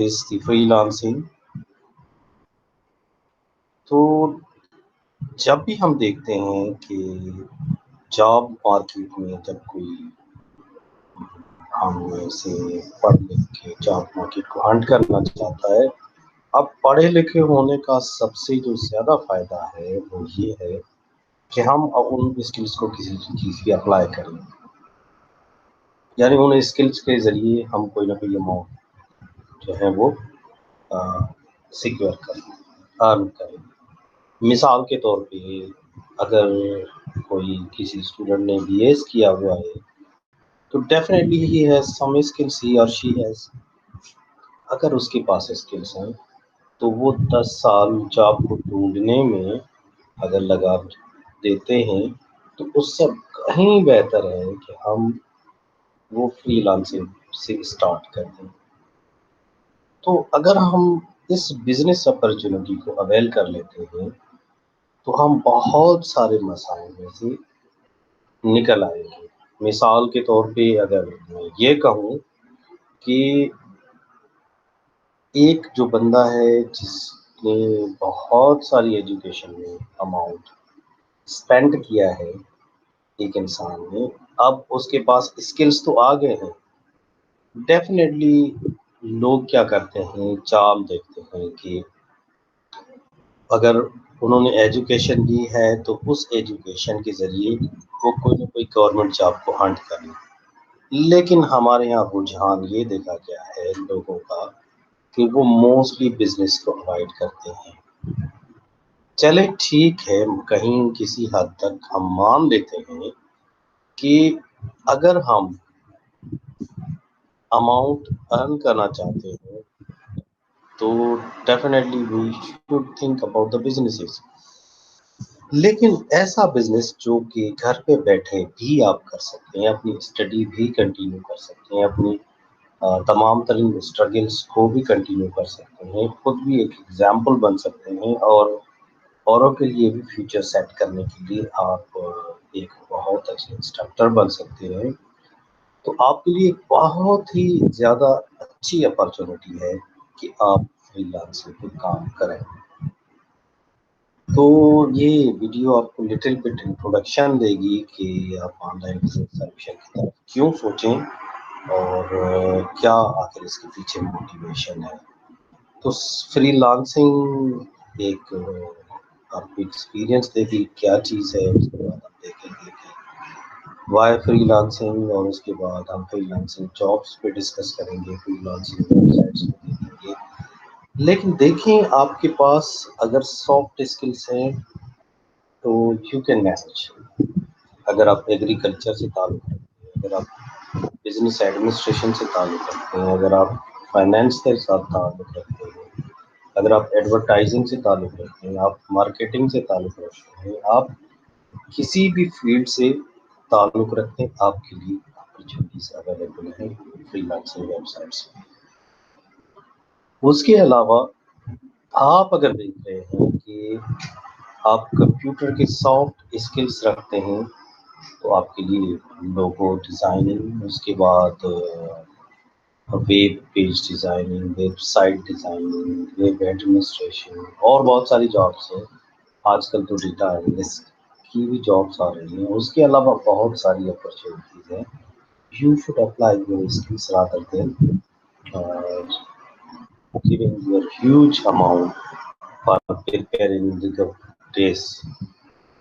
is the freelancing. تو جب بھی ہم دیکھتے ہیں کہ جاب مارکیٹ میں جب کوئی ہم سے پڑھ لکھ کے جاب مارکیٹ کو ہنٹ کرنا چاہتا ہے، اب پڑھے لکھے ہونے کا سب سے جو زیادہ فائدہ ہے وہ یہ ہے کہ ہم ان اسکلس کو کسی چیز کی اپلائی کریں، یعنی ان اسکلس کے ذریعے ہم کوئی نہ کوئی اماؤنٹ جو ہے وہ سیکیور کریں، ارن کریں۔ مثال کے طور پہ اگر کوئی کسی اسٹوڈنٹ نے بی ایس کیا ہوا ہے تو definitely he has some skills, he or she has, اگر اس کے پاس اسکلس ہیں تو وہ 10 سال جاب کو ڈھونڈنے میں اگر لگا دیتے ہیں تو اس سے کہیں بہتر ہے کہ ہم وہ فری لانسنگ سے اسٹارٹ کر دیں۔ تو اگر ہم اس بزنس اپرچونٹی کو اویل کر لیتے ہیں تو ہم بہت سارے مسائل میں سے نکل آئیں گے۔ مثال کے طور پہ اگر میں یہ کہوں کہ ایک جو بندہ ہے جس نے بہت ساری ایجوکیشن میں اماؤنٹ اسپینڈ کیا ہے ایک انسان نے، اب اس کے پاس اسکلس تو آ گئے ہیں، ڈیفینیٹلی لوگ کیا کرتے ہیں، چال دیکھتے ہیں کہ اگر انہوں نے ایجوکیشن لی ہے تو اس ایجوکیشن کے ذریعے وہ کوئی نہ کوئی گورنمنٹ جاب کو ہنٹ کریں۔ لیکن ہمارے یہاں رجحان یہ دیکھا گیا ہے لوگوں کا کہ وہ موسٹلی بزنس کو اوائڈ کرتے ہیں۔ چلے ٹھیک ہے، کہیں کسی حد تک ہم مان لیتے ہیں کہ اگر ہم اماؤنٹ ارن کرنا چاہتے ہیں تو definitely we should think about the businesses, لیکن ایسا بزنس جو کہ گھر پہ بیٹھے بھی آپ کر سکتے ہیں، اپنی اسٹڈی بھی کنٹینیو کر سکتے ہیں، اپنی تمام ترین اسٹرگلس کو بھی کنٹینیو کر سکتے ہیں، خود بھی ایک ایگزامپل بن سکتے ہیں، اور اوروں کے لیے بھی فیوچر سیٹ کرنے کے لیے آپ ایک بہت اچھے انسٹرکٹر بن سکتے ہیں، تو آپ کے لیے ایک بہت ہی زیادہ اچھی اپرچونٹی ہے کہ آپ فری لانسنگ پہ کام کریں۔ تو یہ ویڈیو آپ کو لٹل بٹ انٹروڈکشن دے گی کہ آپ آن لائن بزنس سروشن کی طرف کیوں سوچیں اور کیا آخر اس کے پیچھے موٹیویشن ہے۔ تو فری لانسنگ ایک آپ کو ایکسپیرئنس دے گی کیا چیز ہے، اس کے بعد آپ دیکھیں گے کہ وائی فری لانسنگ، اور اس کے بعد ہم فری لانسنگ جابس پہ ڈسکس کریں گے، فری لانسنگ ویب سائٹس پہ دیکھیں گے۔ لیکن دیکھیں آپ کے پاس اگر سافٹ اسکلس ہیں تو یو کین مینیج۔ اگر آپ ایگریکلچر سے تعلق رکھتے ہیں، اگر آپ بزنس ایڈمنسٹریشن سے تعلق رکھتے ہیں، اگر آپ فائنینس کے ساتھ تعلق رکھتے ہیں، اگر آپ ایڈورٹائزنگ سے تعلق رکھتے ہیں، آپ مارکیٹنگ سے تعلق رکھتے ہیں، آپ کسی بھی فیلڈ سے تعلق رکھتے ہیں، آپ کے لیے اپرچونیٹیز اویلیبل ہیں فری لانسنگ ویب سائٹس میں۔ اس کے علاوہ آپ اگر دیکھ رہے ہیں کہ آپ کمپیوٹر کے سافٹ اسکلس رکھتے ہیں تو آپ کے لیے لوگو ڈیزائننگ، اس کے بعد web page designing, website designing, web administration اور بہت ساری جابس ہیں۔ آج کل تو ڈیٹا انالسٹ کی بھی جابس آ رہی ہیں۔ اس کے علاوہ بہت ساری اپرچونیٹیز ہیں۔ You should apply your skills rather than giving your huge amount for preparing the days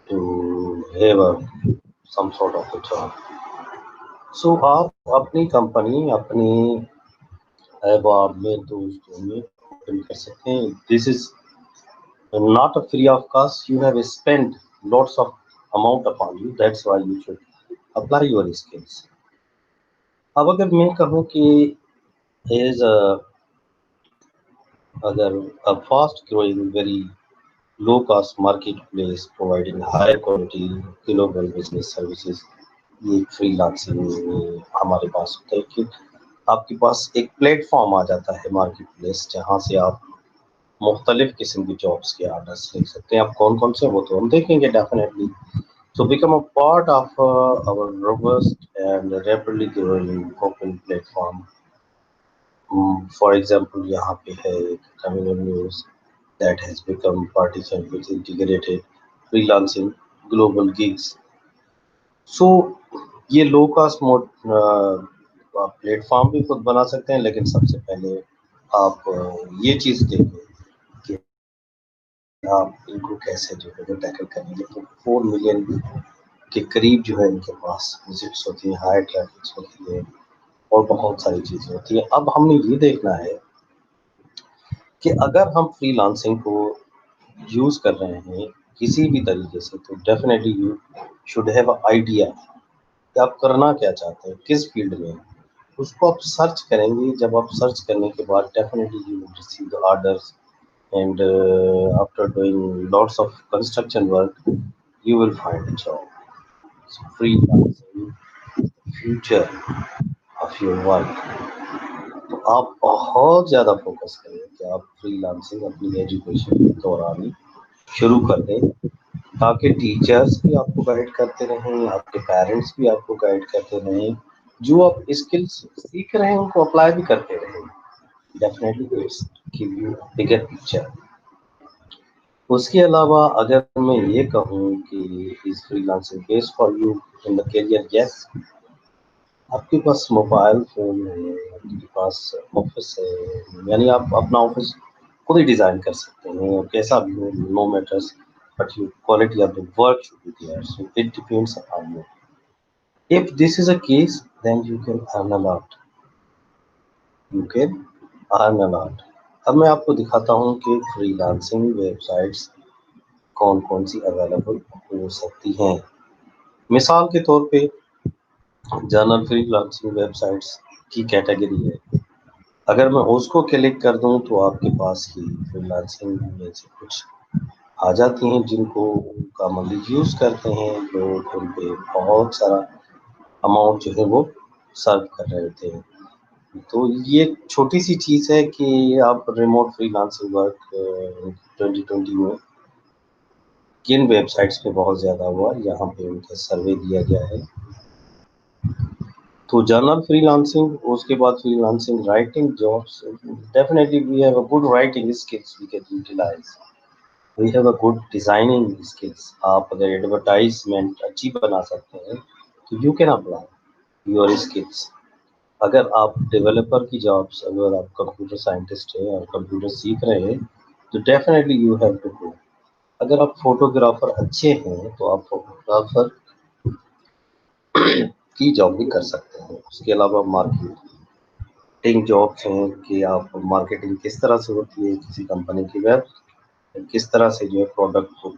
to have some sort of a job. So آپ اپنی کمپنی اپنی احباب میں دوستوں میں اوپن کر سکتے ہیں۔ دس از not a free of cost. You have spent lots of amount upon you. That's why you should apply your skills. اب اگر میں کہوں کہ is اگر a fast growing very low cost marketplace providing high quality global business services، یہ free lancing ہمارے پاس ہوتا ہے کہ آپ کے پاس ایک پلیٹ فارم آ جاتا ہے مارکیٹ پلیس، جہاں سے آپ مختلف قسم کی جابس کے آرڈرس لے سکتے ہیں۔ آپ کون کون سے وہ تو ہم دیکھیں گے definitely. So become a part of our robust and rapidly growing open platform for example یہاں پہ ہے communal news that has become partition with integrated freelancing global gigs. So یہ لو کاسٹ پلیٹ فارم بھی خود بنا سکتے ہیں، لیکن سب سے پہلے آپ یہ چیز دیکھیں کہ آپ ان کو کیسے جو ہے ٹیکل کریں گے. تو 4 ملین کے قریب جو ہے ان کے پاس وزٹس ہوتی ہیں، ہائی ٹریفکس ہوتی ہے اور بہت ساری چیزیں ہوتی ہیں. اب ہم نے یہ دیکھنا ہے کہ اگر ہم فری لانسنگ کو یوز کر رہے ہیں کسی بھی طریقے سے، تو definitely you should have a idea کہ آپ کرنا کیا چاہتے ہیں، کس فیلڈ میں. اس کو آپ سرچ کریں گے. جب آپ سرچ کرنے کے بعد definitely you will receive the orders and after doing lots of construction work you will find a job. So freelancing is the future of your work. تو آپ بہت زیادہ فوکس کریں کہ آپ فری لانسنگ اپنی ایجوکیشن کے دوران ہی شروع کر دیں، تاکہ ٹیچرس بھی آپ کو گائیڈ کرتے رہیں، آپ کے پیرنٹس بھی آپ کو گائیڈ کرتے رہیں، جو آپ اسکلس سیکھ رہے ہیں ان کو اپلائی بھی کرتے رہیں. Definitely it's give you bigger picture. اس کے علاوہ اگر میں یہ کہوں کہ is freelancing best for you in the career, yes. آپ کے پاس موبائل فون ہے، آپ کے پاس آفس ہے، یعنی آپ اپنا آفس خود ہی ڈیزائن کر سکتے ہیں کیسا بھی ہو، no matters but you quality of the work should be there. So it depends upon you. If this is a case then you can earn a lot. You can earn a lot. اب میں آپ کو دکھاتا ہوں کہ free lancing web sites کون کون سی available ہو سکتی ہیں. مثال کے طور پہ general free lancing web sites کی کیٹیگری ہے. اگر میں اس کو کلک کر دوں تو آپ کے پاس ہی فری لانسنگ میں سے کچھ آ جاتی ہیں جن کو کامنلی یوز کرتے ہیں لوگ. ان پہ بہت سارا اماؤنٹ جو ہے وہ سرو کر رہے ہوتے ہیں. تو یہ چھوٹی سی چیز ہے کہ آپ ریموٹ فری لانسنگ ورک 2020 میں کن ویب سائٹس پہ بہت زیادہ ہوا، یہاں پہ ان کا سروے دیا گیا ہے. تو جرنل فری لانسنگ، اس کے بعد freelancing writing jobs. Definitely we have a good writing skills we can utilize. We have a good designing skills. آپ اگر ایڈورٹائزمنٹ اچھی بنا سکتے ہیں تو you can apply your skills. اگر آپ ڈیولپر کی جابس، اگر آپ کمپیوٹر سائنٹسٹ ہیں اور کمپیوٹر سیکھ رہے ہیں تو definitely you have to go. اگر آپ فوٹوگرافر اچھے ہیں تو آپ فوٹوگرافر کی جاب بھی کر سکتے ہیں. اس کے علاوہ مارکیٹنگ جابس ہیں کہ آپ مارکیٹنگ کس طرح سے ہوتی ہے کسی کمپنی کی ویب، کس طرح سے جو ہے پروڈکٹ کو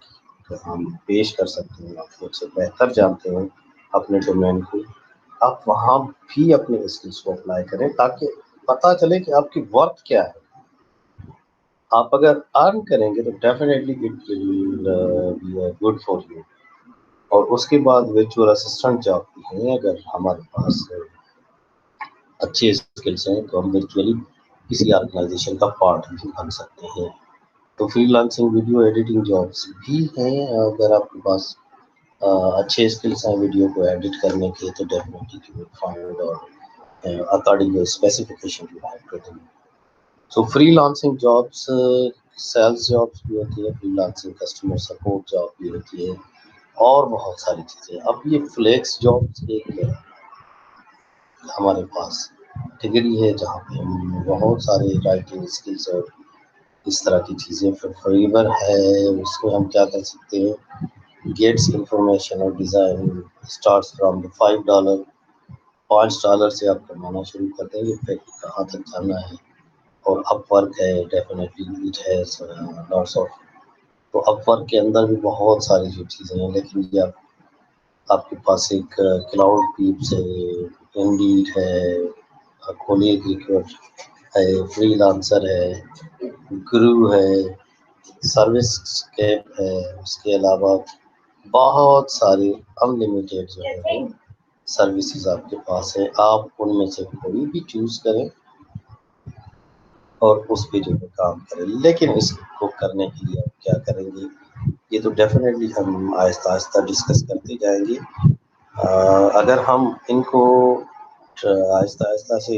ہم پیش کر سکتے ہیں، آپ خود سے بہتر جانتے ہیں اپنے ڈومین کو. آپ وہاں بھی اپنے اسکلس کو اپلائی کریں تاکہ پتہ چلے کہ آپ کی ورتھ کیا ہے. آپ اگر ارن کریں گے تو definitely it will be good for you. اور اس کے بعد ورچوئل اسسٹنٹ جاب بھی ہیں. اگر ہمارے پاس اچھے اسکلس ہیں تو ہم ورچولی کسی آرگنائزیشن کا پارٹ بھی بن سکتے ہیں. تو free lancing video editing jobs بھی ہیں. اگر آپ کے پاس اچھے اسکلس ہیں ویڈیو کو ایڈٹ کرنے کے تو definitely you will find according to specification you have to do. So freelancing jobs sales jobs بھی ہوتی ہے، freelancing customer support job بھی ہوتی ہے اور بہت ساری چیزیں. اب یہ فلیکس جابس ایک ہمارے پاس ڈگری ہے جہاں پہ ہم بہت سارے رائٹنگ اسکلس اور اس طرح کی چیزیں. پھر فریور ہے، اس میں ہم کیا کر سکتے ہیں، گیٹس انفارمیشن اور ڈیزائن اسٹارٹس فرام $5. $5 سے آپ کمانا شروع کر دیں گے، پھر کہاں تک جانا ہے. اور اپ ورک ہے، definitely it has lots of. تو اپ ورک کے اندر بھی بہت ساری جو چیزیں ہیں، لیکن یہ آپ کے پاس ایک کلاؤڈ پیپس ہے، انڈیڈ ہے، کھولے ہے، فری لانسر ہے، گرو ہے، سروس اسکیپ ہے. اس کے علاوہ بہت ساری انلمیٹیڈ جو ہے وہ سروسز آپ کے پاس ہے. آپ ان میں سے کوئی بھی چوز کریں اور اس پہ جو ہے کام کریں. لیکن اس کو کرنے کے لیے آپ کیا کریں گے، یہ تو ڈیفینیٹلی ہم آہستہ آہستہ ڈسکس کرتے جائیں گے. اگر ہم ان کو آہستہ آہستہ سے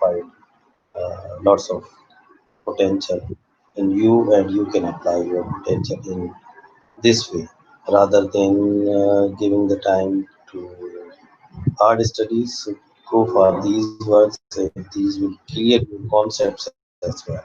find lots of potential in you, and you can apply your potential in this way rather than giving the time to hard studies. Go for these works, and these will clear your concepts as well.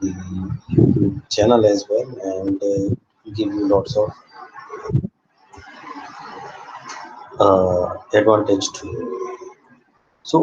the YouTube channel as well, and give you lots of advantage to you. So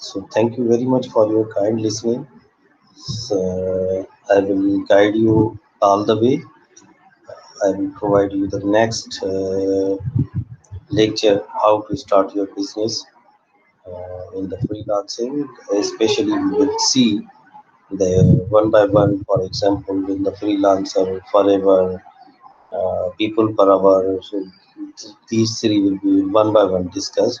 So thank you very much for your kind listening. So, I will guide you all the way. I will provide you the next lecture how to start your business in the freelancing. Especially we will see the one by one. For example, in the freelancer, forever, people per hour. So these three will be one by one discussed.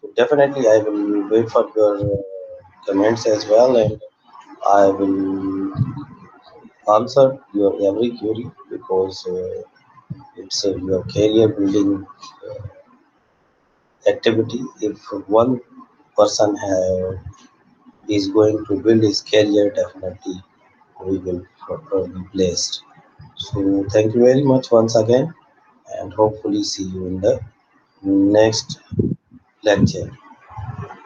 So definitely I will wait for your comments as well, and I will answer your every query, because it's your career building activity. If one person is going to build his career, definitely we will be blessed. So thank you very much once again, and hopefully see you in the next lecture.